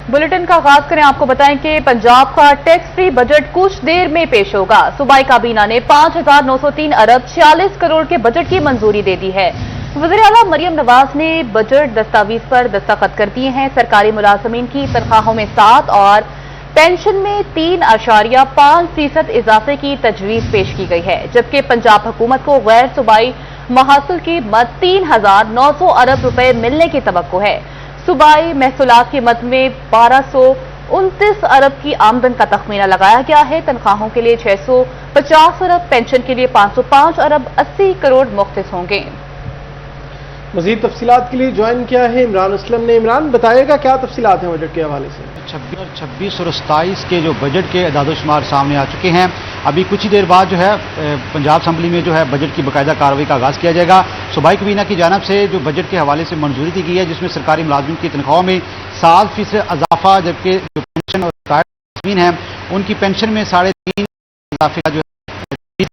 Bulletin का आगाज करें। आपको बताएं कि पंजाब का टैक्स फ्री बजट कुछ देर में पेश होगा। सूबाई काबीना ने 5,903 अरब 46 करोड़ के बजट की मंजूरी दे दी है। वज़ीर आला मरियम नवाज ने बजट दस्तावेज पर दस्तखत कर दिए हैं। सरकारी मुलाजमीन की तनख्वाहों में 7 और पेंशन में 3.5% इजाफे की तजवीज पेश की गई है, जबकि पंजाब हुकूमत को गैर सूबाई महसूल की मद 3,900 अरब रुपए मिलने की तवक्को है। सूबाई महसूलात की मद में 1,229 अरब की आमदन का तखमीना लगाया गया है। तनख्वाहों के लिए 650 अरब, पेंशन के लिए 505 अरब 80 करोड़ मुख्तस होंगे। मजीद तफसीलात के लिए ज्वाइन किया है इमरान असलम ने। इमरान, बताइएगा क्या तफसीलात हैं बजट के हवाले से। 26 और 27 के जो बजट के अदाद-ओ-शुमार सामने आ चुके हैं। अभी कुछ ही देर बाद जो है पंजाब असम्बली में जो है बजट की बाकायदा कार्रवाई का आगाज़ किया जाएगा। सूबाई काबीना की जानिब से जो बजट के हवाले से मंजूरी दी गई है, जिसमें सरकारी मुलाजमीन की तनख्वाहों में 7% इजाफा, जबकि जो पेंशन और रिटायर्ड मुलाजमीन हैं उनकी पेंशन में 3.5% इजाफे का जो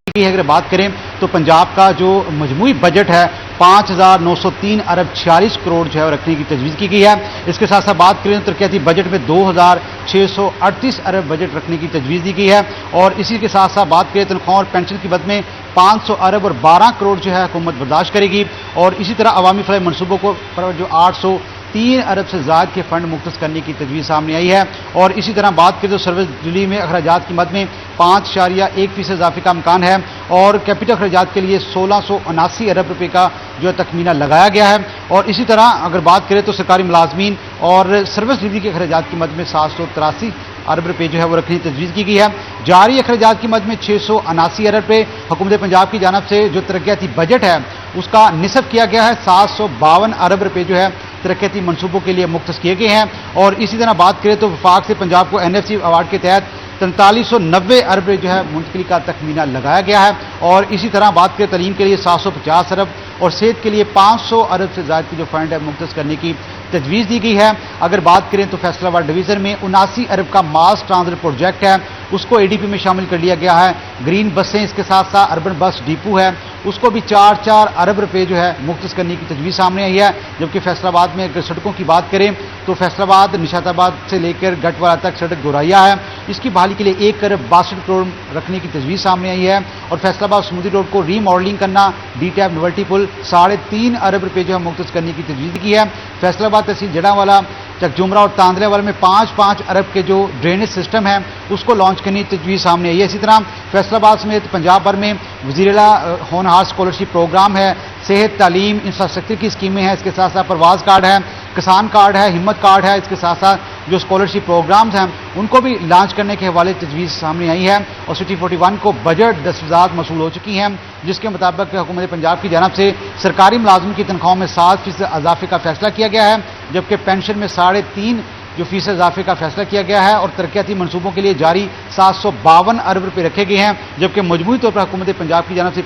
की अगर बात करें तो पंजाब का जो मजमूई बजट है 5,903 अरब 46 करोड़ जो है रखने की तजवीज़ की गई है। इसके साथ साथ बात करें तो तरक्याती बजट में 2,638 अरब बजट रखने की तजवीज़ दी गई है। और इसी के साथ साथ बात करें तनख्वाह और पेंशन की मद में 500 अरब और 12 करोड़ जो है हुकूमत बर्दाश्त करेगी। और इसी तरह अवामी फलाह मनसूबों को जो 803 अरब से ज़्यादा के फंड मुख्तस करने की तजवीज़ सामने आई है। और इसी तरह बात करें तो सर्विस डिलीवरी में अखराजात की मद में 5.1% इजाफे का इम्कान है। और कैपिटल अखराजात के लिए 1,679 अरब रुपये का जो है तखमीना लगाया गया है। और इसी तरह अगर बात करें तो सरकारी मुलाजमीन और सर्विस डिलीवरी के अखराजात की मद में 783 अरब रुपये जो है वो रखने की तजवीज़ की गई है। जारी अखराजात की मद में 679 अरब रुपये हुकूमत पंजाब की जानिब से जो तरक्याती बजट है उसका निसब किया गया है। 752 अरब रुपये जो है तरक्याती मनसूबों के लिए मुख्तस किए गए हैं। और इसी तरह बात करें तो वफाक से पंजाब को NFC अवार्ड के तहत 4390 अरब जो है मुंतकिली का तखमीना लगाया गया है। और इसी तरह बात करें तालीम के लिए 750 अरब और सेहत के लिए 500 अरब से ज़्यादा की जो फंड है मुख्तस करने की तजवीज़ दी गई है। अगर बात करें तो फैसलाबाद डिवीज़न में 79 अरब का मास ट्रांजिट प्रोजेक्ट है, उसको ADP में शामिल कर लिया गया है। ग्रीन बसें, इसके साथ साथ अर्बन बस डिपो है, उसको भी 4 अरब रुपये जो है मुख्तस करने की तजवीज़ सामने आई है। जबकि फैसलाबाद में अगर सड़कों की बात करें तो फैसलाबाद निशाताबाद से लेकर गटवाला तक सड़क दोहराया है, इसकी बहाली के लिए 1 अरब 62 करोड़ रखने की तजवीज़ सामने आई है। और फैसलाबाद समूदी रोड को रीमॉडलिंग करना, DTAP नोवल्टी पुल 3.5 अरब रुपये जो है मुख्तस करने की तजवीज़ की है। फैसलाबाद तहसील जड़ावाला, चकजुमरा और तांदरेवाला में 5-5 अरब के जो ड्रेनेज सिस्टम है उसको लॉन्च करने की तजवीज़ सामने आई है। इसी तरह फैसलाबाद समेत पंजाब भर में वज़ीर आला होनहार स्कॉलरशिप प्रोग्राम है, सेहत, तालीम, इंफ्रास्ट्रक्चर की स्कीमें हैं, इसके साथ साथ प्रवास कार्ड है, किसान कार्ड है, हिम्मत कार्ड है, इसके साथ साथ जो स्कॉलरशिप प्रोग्राम्स हैं उनको भी लॉन्च करने के हवाले तजवीज़ सामने आई है। और सिटी 41 को बजट दस्तावेज़ात मौसूल हो चुकी हैं, जिसके मुताबिक हुकूमत पंजाब की जानिब से सरकारी मुलाजमिन की तनख्वाहों में 7% इजाफे का फैसला किया गया है, जबकि पेंशन में 3.5% इजाफे का फैसला किया गया है। और तरक्याती मनसूबों के लिए जारी 752 अरब रुपये रखे गए हैं, जबकि मजमूई तौर पर हुकूमत पंजाब की जानिब से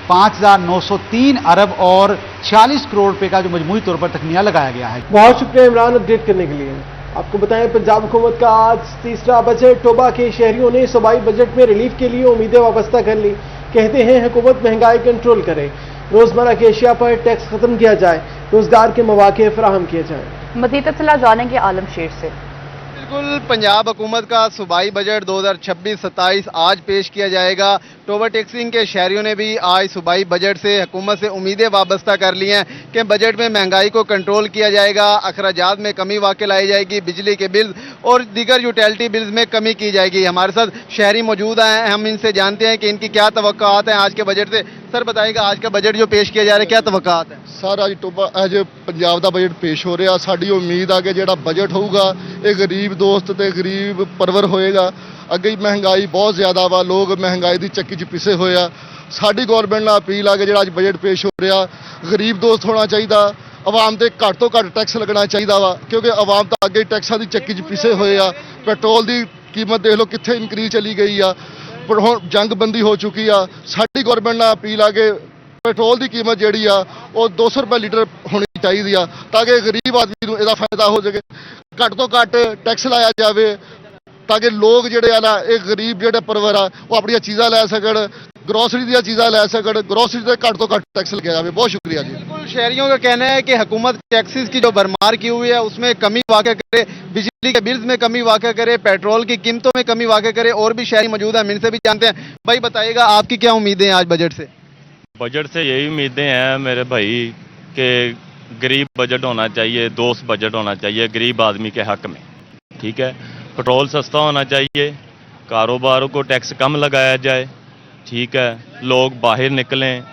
5,903 अरब और 46 करोड़ रुपए का जो मजमूई तौर पर तखमीना लगाया गया है। बहुत शुक्रिया इमरान अपडेट करने के लिए। आपको बताएं पंजाब हुकूमत का आज तीसरा बजट। टोबा के शहरियों ने सूबाई बजट में रिलीफ के लिए उम्मीदें वाबस्ता कर ली। कहते हैं हुकूमत महंगाई कंट्रोल करे, रोजमर्रा की अशिया पर टैक्स खत्म किया जाए, रोजगार के मौके फराहम किए जाए। मज़ीद तफसीलात जानेंगे आलम शेर से। बिल्कुल, पंजाब हुकूमत का सूबाई बजट 2026-27 आज पेश किया जाएगा। टोबा टैक्सिंग के शहरियों ने भी आज सूबाई बजट से हुकूमत से उम्मीदें वाबस्ता कर ली हैं कि बजट में महंगाई को कंट्रोल किया जाएगा, अखराजात में कमी वाक़ई लाई जाएगी, बिजली के बिल और दीगर यूटिलिटी बिल्स में कमी की जाएगी। हमारे साथ शहरी मौजूद हैं, हम इनसे जानते हैं कि इनकी क्या तवक्कुआत हैं आज के बजट से। सर बताइएगा, आज का बजट जो पेश किया जा रहा है क्या तवक्कुआत है? सर ਅੱਜ ਪੰਜਾਬ ਦਾ ਬਜਟ ਪੇਸ਼ ਹੋ ਰਿਹਾ। ਸਾਡੀ ਉਮੀਦ ਆ ਕਿ ਜਿਹੜਾ ਬਜਟ ਹੋਊਗਾ ਇਹ ਗਰੀਬ ਦੋਸਤ ਤੇ ਗਰੀਬ ਪਰਵਰ ਹੋਏਗਾ। ਅੱਗੇ ਹੀ ਮਹਿੰਗਾਈ ਬਹੁਤ ਜ਼ਿਆਦਾ ਵਾ, ਲੋਕ ਮਹਿੰਗਾਈ ਦੀ ਚੱਕੀ 'ਚ ਪਿਸੇ ਹੋਏ ਆ। ਸਾਡੀ ਗਵਰਨਮੈਂਟ ਨਾਲ ਅਪੀਲ ਆ ਕਿ ਜਿਹੜਾ ਅੱਜ ਬਜਟ ਪੇਸ਼ ਹੋ ਰਿਹਾ ਗਰੀਬ ਦੋਸਤ ਹੋਣਾ ਚਾਹੀਦਾ, ਆਵਾਮ ਤੇ ਘੱਟ ਤੋਂ ਘੱਟ ਟੈਕਸ ਲੱਗਣਾ ਚਾਹੀਦਾ ਵਾ, ਕਿਉਂਕਿ ਆਵਾਮ ਤਾਂ ਅੱਗੇ ਟੈਕਸਾਂ ਦੀ ਚੱਕੀ 'ਚ ਪਿਸੇ ਹੋਏ ਆ। ਪੈਟਰੋਲ ਦੀ ਕੀਮਤ ਦੇਖ ਲਓ ਕਿੱਥੇ ਇਨਕਰੀਜ਼ ਚਲੀ ਗਈ ਆ, ਪਰ ਹੁਣ ਜੰਗਬੰਦੀ ਹੋ ਚੁੱਕੀ ਆ। ਸਾਡੀ ਗਵਰਨਮੈਂਟ ਨਾਲ ਅਪੀਲ ਆ ਕਿ ਪੈਟਰੋਲ ਦੀ ਕੀਮਤ ਜਿਹੜੀ ਆ ਉਹ 200 ਰੁਪਏ ਲੀਟਰ ਹੋਣੀ ਚਾਹੀਦੀ ਆ, ਤਾਂ ਕਿ ਗਰੀਬ ਆਦਮੀ ਨੂੰ ਇਹਦਾ ਫਾਇਦਾ ਹੋ ਸਕੇ। ਘੱਟ ਤੋਂ ਘੱਟ ਟੈਕਸ ਲਾਇਆ ਜਾਵੇ ਤਾਂ ਕਿ ਲੋਕ ਜਿਹੜੇ ਆ ਨਾ ਇਹ ਗਰੀਬ ਜਿਹੜੇ ਪਰਿਵਾਰ ਆ ਉਹ ਆਪਣੀਆਂ ਚੀਜ਼ਾਂ ਲੈ ਸਕਣ, ਗਰੋਸਰੀ ਦੀਆਂ ਚੀਜ਼ਾਂ ਲੈ ਸਕਣ। ਗਰੋਸਰੀ ਤੇ ਘੱਟ ਤੋਂ ਘੱਟ ਟੈਕਸ ਲੱਗਿਆ ਜਾਵੇ। ਬਹੁਤ ਸ਼ੁਕਰੀਆ ਜੀ। बिल्कुल शहरियों का कहना है कि हुकूमत टैक्सेस की जो भरमार की हुई है उसमें कमी वाक़ करे, बिजली के बिल्स में कमी वाक़ करे, पेट्रोल की कीमतों में कमी वाक़ करे। और भी शहरी मौजूद हैं, हम इनसे भी जानते हैं। भाई बताइएगा, आपकी क्या उम्मीदें हैं आज बजट से? बजट से यही उम्मीदें हैं मेरे भाई कि गरीब बजट होना चाहिए, दोस्त बजट होना चाहिए गरीब आदमी के हक में। ठीक है, पेट्रोल सस्ता होना चाहिए, कारोबारों को टैक्स कम लगाया जाए। ठीक है, लोग बाहर निकलें,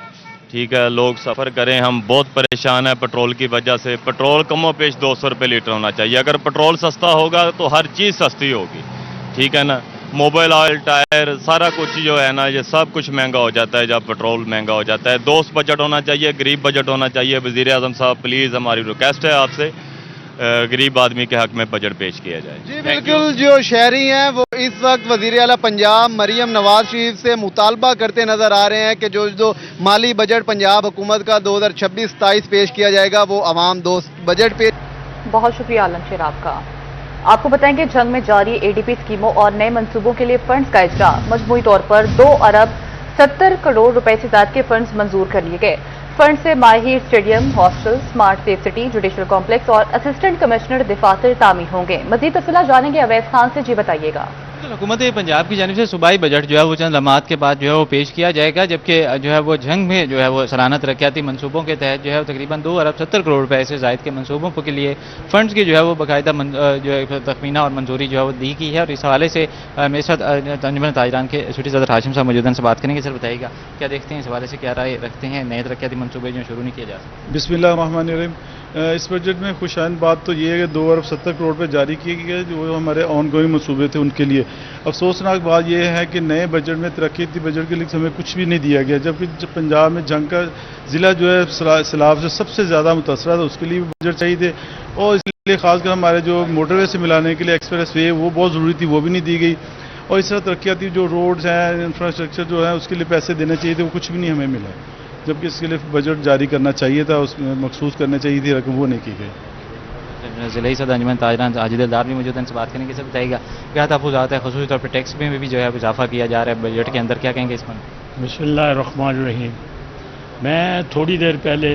ठीक है, लोग सफ़र करें। हम बहुत परेशान हैं पेट्रोल की वजह से। पेट्रोल कमो पेश 200 रुपये लीटर होना चाहिए। अगर पेट्रोल सस्ता होगा तो हर चीज़ सस्ती होगी। ठीक है ना, मोबाइल ऑयल, टायर, सारा कुछ जो है ना, ये सब कुछ महंगा हो जाता है जब पेट्रोल महंगा हो जाता है। दोस्त बजट होना चाहिए, गरीब बजट होना चाहिए। वज़ीर आज़म साहब प्लीज़, हमारी रिक्वेस्ट है आपसे, गरीब आदमी के हक में बजट पेश किया जाए। जी बिल्कुल, जो शहरी हैं वो इस वक्त वज़ीर आला पंजाब मरियम नवाज शरीफ से मुतालबा करते नजर आ रहे हैं कि जो माली बजट पंजाब हुकूमत का 2026-27 पेश किया जाएगा वो अवाम दोस्त बजट पे। बहुत शुक्रिया आलमशेर आपका। आपको बताएंगे जंग में जारी एडीपी स्कीमों और नए मंसूबों के लिए फंड्स का इजरा। मजमूई तौर पर 2 अरब 70 करोड़ रुपए से ज्यादा के फंड्स मंजूर कर लिए गए। फंड से माहिर stadium, hostel, smart safe city, judicial complex और असिस्टेंट कमिश्नर दफातर तामीर होंगे। मजीद तफसीलात जानेंगे अवैस खान से। जी बताइएगा। हुकूमत पंजाब की जानिब से सूबाई बजट जो है वो चंद लम्हात के बाद जो है वो पेश किया जाएगा, जबकि जो है वो जंग में जो है वो सालाना तरक्याती मनसूबों के तहत जो है तकरीबन 2 अरब 70 करोड़ रुपए से ज़ायद के मनसूबों के लिए फंड्स की जो है वो बाकायदा जो है तखमीना और मंजूरी जो है वो दी गई है। और इस हवाले से मेरे साथ अंजुमन ताजरान के सिटी सदर हाशिम साहब मौजूद हैं, से बात करेंगे। सर बताइएगा, क्या देखते हैं इस हवाले से, क्या राय रखते हैं? नए तरक्याती मनसूबे जो शुरू नहीं किए जा सकते? बिस्मिल्लाहिर्रहमानिर्रहीम। इस बजट में खुशाइन बात तो ये है कि 2 अरब 70 करोड़ रुपये जारी किए गए जो हमारे ऑन गोइंग मनसूबे थे उनके लिए। अफसोसनाक बात यह है कि नए बजट में तरक्याती बजट के लिए हमें कुछ भी नहीं दिया गया, जबकि पंजाब में जंग का ज़िला जो है सैलाब से सबसे ज़्यादा मुतासर था, उसके लिए बजट चाहिए थे। और इसलिए खासकर हमारे जो मोटरवे से मिलाने के लिए एक्सप्रेस वे वो बहुत ज़रूरी थी, वो भी नहीं दी गई। और इस तरह तरक्याती जो रोड्स हैं, इंफ्रास्ट्रक्चर जो है उसके लिए पैसे देने चाहिए थे, वो कुछ भी नहीं हमें मिला, जबकि इसके लिए बजट जारी करना चाहिए था, उसमें मखसूस करना चाहिए थी रकम, वो नहीं की गई। ज़िले सदर अंजुमन ताजरान आजिदिलदार भी मौजूद हैं, से बात करेंगे। सर बताइएगा, क्या तहफ़्फ़ुज़ात है, ख़ुसूसी तौर पर टैक्स में भी जो है इजाफा किया जा रहा है बजट के अंदर, क्या कहेंगे इस पर? बिस्मिल्लाहिर्रहमानिर्रहीम। मैं थोड़ी देर पहले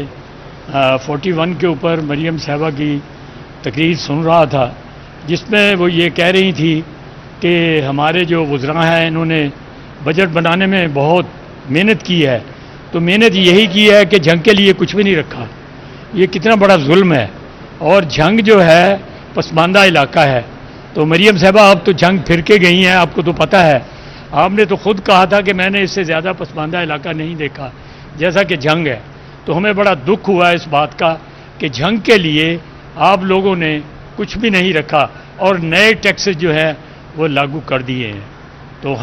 41 के ऊपर मरियम साहबा की तकरीर सुन रहा था, जिसमें वो ये कह रही थी कि हमारे जो वज़रा हैं इन्होंने बजट बनाने में बहुत मेहनत की है। तो मेहनत यही की है कि जंग के लिए कुछ भी नहीं रखा। ये कितना बड़ा जुल्म है। और जंग जो है पसमानदा इलाका है। तो मरियम साहबा आप तो जंग फिर के गई हैं, आपको तो पता है। आपने तो खुद कहा था कि मैंने इससे ज़्यादा पसमानदा इलाका नहीं देखा जैसा कि जंग है। तो हमें बड़ा दुख हुआ इस बात का कि जंग के लिए आप लोगों ने कुछ भी नहीं रखा और नए टैक्सेस जो है वो लागू कर दिए हैं। तो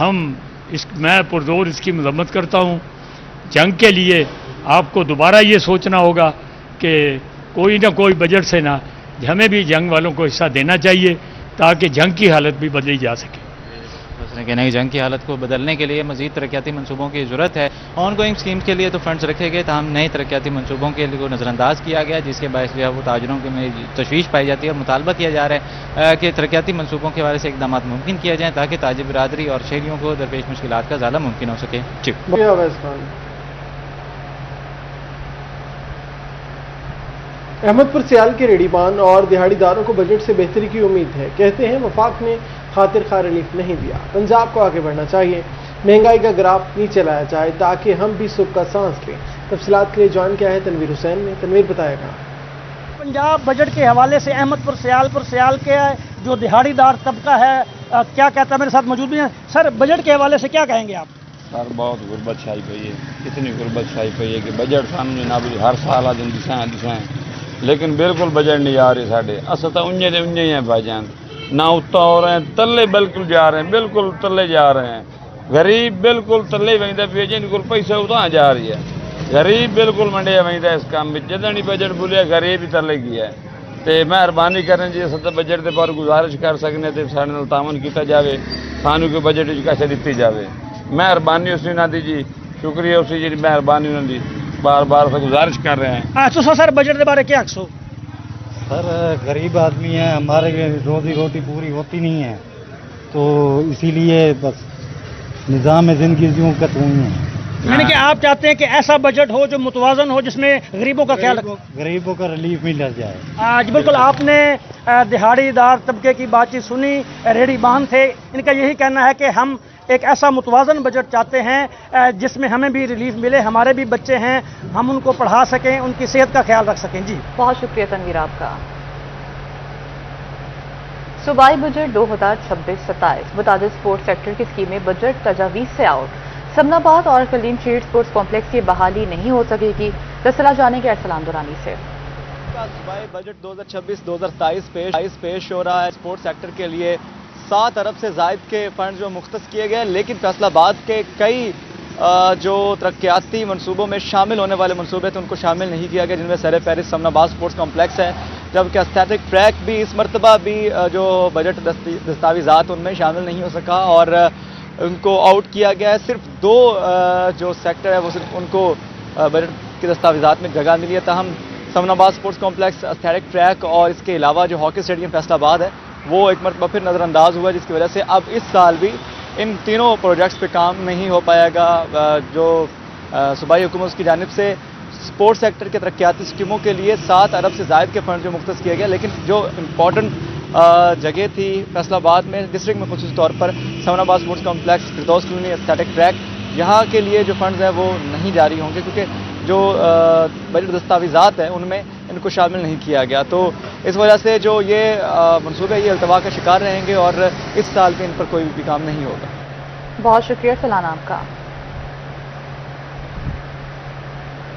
मैं पुरजोर इसकी मजम्मत करता हूँ। जंग के लिए आपको दोबारा ये सोचना होगा कि कोई ना कोई बजट से ना हमें भी जंग वालों को हिस्सा देना चाहिए ताकि जंग की हालत भी बदली जा सके। उसने कहना है जंग की हालत को बदलने के लिए मजीद तरक्याती मनसूबों की ज़रूरत है। ऑन गोइंग स्कीम्स के लिए तो फंड्स रखे गए, तमाम नए तरक्याती मनसूबों के लिए नज़रअंदाज किया गया, जिसके बायस जो है वो ताजरों के में तशवीश पाई जाती है और मुतालबा किया जा रहा है कि तरक्याती मनसूबों के बारे से इकदाम मुमकिन किया जाए ताकि ताजिर बिरादरी और शहरियों को दरपेश मुश्किलात का ज़्यादा मुमकिन हो सके। अहमदपुर सियाल के रेडीबान और दिहाड़ीदारों को बजट से बेहतरी की उम्मीद है। कहते हैं वफाक ने खातिर खा रिलीफ नहीं दिया, पंजाब को आगे बढ़ना चाहिए, महंगाई का ग्राफ नीचे लाया जाए ताकि हम भी सुख का सांस लें। तफसीलात के लिए ज्वाइन किया है तनवीर हुसैन ने। तनवीर बताएगा। पंजाब बजट के हवाले से अहमदपुर सियाल के जो दिहाड़ीदार तबका है क्या कहता है, मेरे साथ मौजूद भी हैं। सर, बजट के हवाले से क्या कहेंगे आप? सर, बहुत गुरबत छाई पई है, इतनी गुरबत छाई पई है कि बजट सानू ना भी हर साल आ दिसाएं लेकिन बिल्कुल बजट नहीं आ रही साढ़े। अस तो उन्ने दे उन्ने ही हैं भाईजान, ना उत्ता हो रहे हैं, तले बिल्कुल जा रहे हैं, बिल्कुल तले जा रहे हैं। गरीब बिल्कुल तले वहींदा पे जिन पैसा उतां जा रही है, गरीब बिल्कुल मंडिया वहींदा इस काम में। जदन ही बजट बोलिया गरीब ही तले गया है। तो मेहरबानी करें जी सद बजट के पर गुजारिश कर सकने तो साढ़े नाल तावन किया जाए, सानू को बजट कैसे दी जाए। मेहरबानी उसी ना दी जी, शुक्रिया उसी जी मेहरबानी उन्होंने बार बार से गुजारिश कर रहे हैं। सर, बजट के बारे क्या आखो? सर, गरीब आदमी है, हमारे रोजी रोटी पूरी होती नहीं है, तो इसीलिए बस निज़ाम ज़िंदगी यूँ कत हुई है। यानी कि आप चाहते हैं कि ऐसा बजट हो जो मुतवाजन हो, जिसमें गरीबों का ख्याल गरीबों का रिलीफ मिल जाए। आज बिल्कुल आपने दिहाड़ीदार तबके की बातचीत सुनी, रेडी बांध थे, इनका यही कहना है कि हम एक ऐसा मुतवाजन बजट चाहते हैं जिसमें हमें भी रिलीफ मिले, हमारे भी बच्चे हैं, हम उनको पढ़ा सकें, उनकी सेहत का ख्याल रख सकें। जी बहुत शुक्रिया तनवीर आपका। सूबाई बजट 2026-27 मुताबिक स्पोर्ट्स सेक्टर की स्कीमें बजट तजावीज़ से आउट। समनाबाद और कलीम शेड स्पोर्ट्स कॉम्प्लेक्स की बहाली नहीं हो सकेगी। तफसीलात जानेंगे अरसलान दुरानी से। सूबाई बजट 2026-2027 पेश हो रहा है। स्पोर्ट्स सेक्टर के लिए 7 अरब से ज़ायद के फंड जो मुख्तस किए गए, लेकिन फैसलाबाद के कई जो तरक्याती मनसूबों में शामिल होने वाले मनसूबे थे उनको शामिल नहीं किया गया, जिनमें सर फहरिस्त समनाबाद स्पोर्ट्स कॉम्प्लेक्स है, जबकि एस्थेटिक ट्रैक भी इस मरतबा भी जो बजट दस्तावेज़ात उनमें शामिल नहीं हो सका और उनको आउट किया गया है। सिर्फ 2 जो सेक्टर है वो सिर्फ उनको बजट के दस्तावेज़ात में जगह मिली है। ताहम Samanabad sports complex, aesthetic track और इसके अलावा जो हॉकी स्टेडियम फैसलाबाद है वो एक मरतबा फिर नज़रअंदाज हुआ, जिसकी वजह से अब इस साल भी इन तीनों प्रोजेक्ट्स पे काम नहीं हो पाएगा। जो सूबाई हुकूमत की जानिब से स्पोर्ट्स सेक्टर के तरक्याती स्कीमों के लिए 7 अरब से ज़ायद के फंड जो मुख्तस किए गए, लेकिन जो इम्पॉर्टेंट जगह थी फैसलाबाद में डिस्ट्रिक्ट में खुसूसी तौर पर समनाबाद स्पोर्ट्स कॉम्प्लेक्स, फिरदौस कॉलोनी, एस्थेटिक ट्रैक, यहाँ के लिए जो फंड्स हैं वो नहीं जारी होंगे क्योंकि जो बजट दस्तावेज़ात हैं उनमें इनको शामिल नहीं किया गया। तो इस वजह से जो ये मनसूबे ये अल्तवा का शिकार रहेंगे और इस साल भी इन पर कोई भी काम नहीं होगा। बहुत शुक्रिया सलाना आपका।